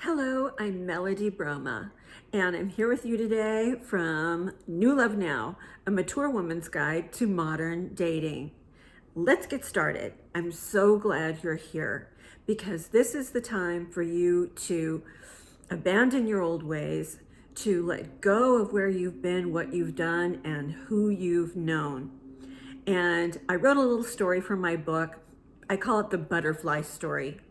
Hello, I'm Melody Broma, and I'm here with you today from New Love Now, a mature woman's guide to modern dating. Let's get started. I'm so glad you're here because this is the time for you to abandon your old ways, to let go of where you've been, what you've done, and who you've known. And I wrote a little story from my book. I call it the butterfly story.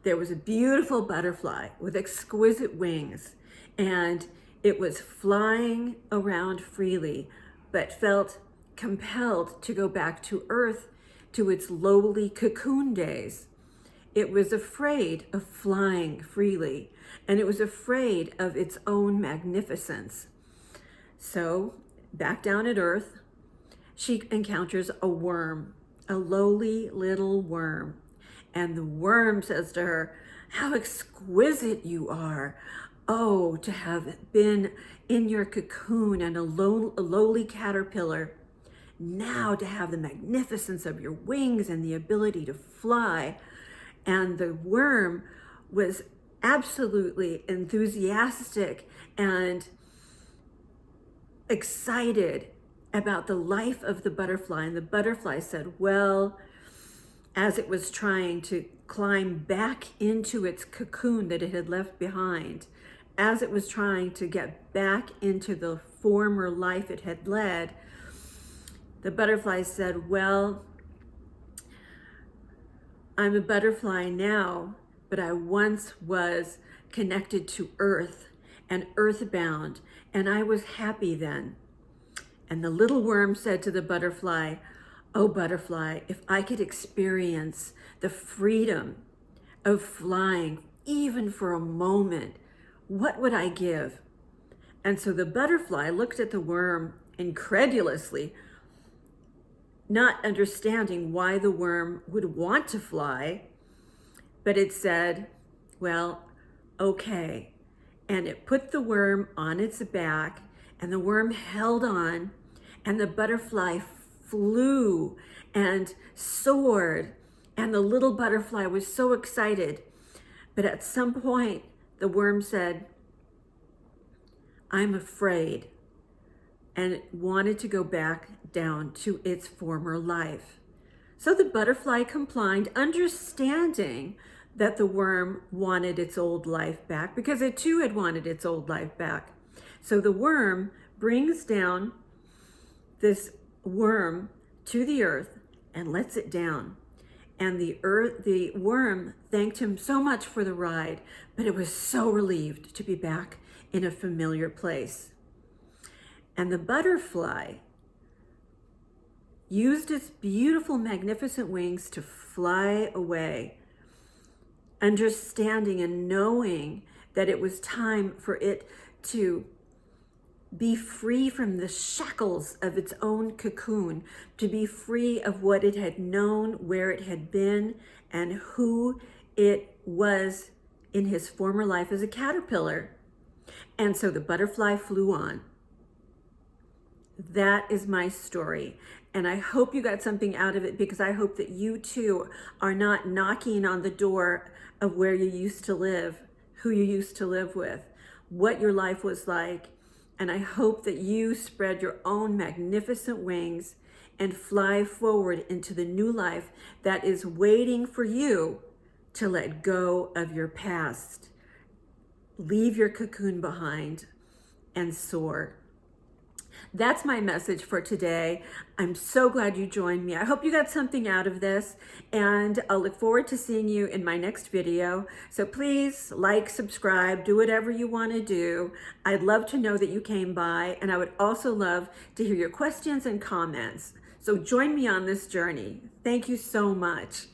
There was a beautiful butterfly with exquisite wings, and it was flying around freely, but felt compelled to go back to Earth, to its lowly cocoon days. It was afraid of flying freely, and it was afraid of its own magnificence. So, back down at Earth, she encounters a worm, a lowly little worm. And the worm says to her, "How exquisite you are. Oh, to have been in your cocoon and a lowly caterpillar. Now to have the magnificence of your wings and the ability to fly." And the worm was absolutely enthusiastic and excited about the life of the butterfly. And the butterfly said, well, as it was trying to climb back into its cocoon that it had left behind, as it was trying to get back into the former life it had led, the butterfly said, well, I'm a butterfly now, but I once was connected to Earth and earthbound, and I was happy then. And the little worm said to the butterfly, "Oh, butterfly, if I could experience the freedom of flying, even for a moment, what would I give?" And so the butterfly looked at the worm incredulously, not understanding why the worm would want to fly, but it said, well, okay. And it put the worm on its back, and the worm held on, and the butterfly flew and soared, and the little butterfly was so excited. But at some point, the worm said, "I'm afraid," and it wanted to go back down to its former life. So the butterfly complied, understanding that the worm wanted its old life back, because it too had wanted its old life back. So the worm brings down this worm to the earth and lets it down. And the worm thanked him so much for the ride, but it was so relieved to be back in a familiar place. And the butterfly used its beautiful, magnificent wings to fly away, understanding and knowing that it was time for it to be free from the shackles of its own cocoon, to be free of what it had known, where it had been, and who it was in his former life as a caterpillar. And so the butterfly flew on. That is my story. And I hope you got something out of it, because I hope that you too are not knocking on the door of where you used to live, who you used to live with, what your life was like. And I hope that you spread your own magnificent wings and fly forward into the new life that is waiting for you to let go of your past. Leave your cocoon behind and soar. That's my message for today. I'm so glad you joined me. I hope you got something out of this, and I'll look forward to seeing you in my next video. So please like, subscribe, do whatever you want to do. I'd love to know that you came by, and I would also love to hear your questions and comments. So join me on this journey. Thank you so much.